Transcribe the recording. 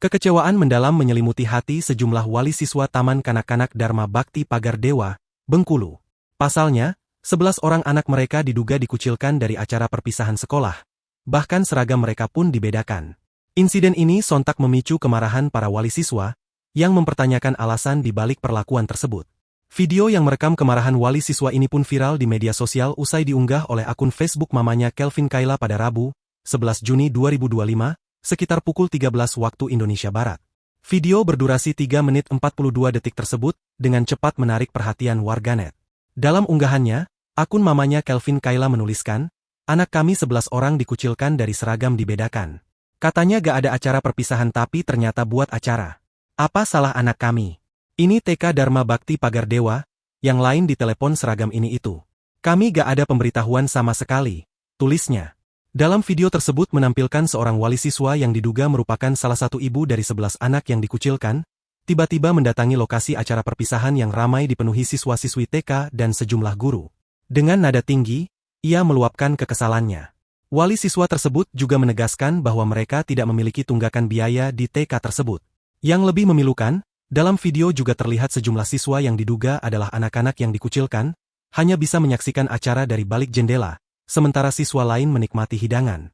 Kekecewaan mendalam menyelimuti hati sejumlah wali siswa Taman Kanak-kanak Dharma Bakti Pagar Dewa, Bengkulu. Pasalnya, 11 orang anak mereka diduga dikucilkan dari acara perpisahan sekolah. Bahkan seragam mereka pun dibedakan. Insiden ini sontak memicu kemarahan para wali siswa, yang mempertanyakan alasan di balik perlakuan tersebut. Video yang merekam kemarahan wali siswa ini pun viral di media sosial usai diunggah oleh akun Facebook mamanya Kelvin Kayla pada Rabu, 11 Juni 2025, sekitar pukul 13 waktu Indonesia Barat. Video berdurasi 3 menit 42 detik tersebut dengan cepat menarik perhatian warganet. Dalam unggahannya, akun mamanya Kelvin Kayla menuliskan, "Anak kami 11 orang dikucilkan dari seragam dibedakan. Katanya gak ada acara perpisahan tapi ternyata buat acara. Apa salah anak kami? Ini TK Dharma Bakti Pagar Dewa, yang lain ditelepon seragam ini itu. Kami gak ada pemberitahuan sama sekali," tulisnya. Dalam video tersebut menampilkan seorang wali siswa yang diduga merupakan salah satu ibu dari 11 anak yang dikucilkan, tiba-tiba mendatangi lokasi acara perpisahan yang ramai dipenuhi siswa-siswi TK dan sejumlah guru. Dengan nada tinggi, ia meluapkan kekesalannya. Wali siswa tersebut juga menegaskan bahwa mereka tidak memiliki tunggakan biaya di TK tersebut. Yang lebih memilukan, dalam video juga terlihat sejumlah siswa yang diduga adalah anak-anak yang dikucilkan, hanya bisa menyaksikan acara dari balik jendela, sementara siswa lain menikmati hidangan.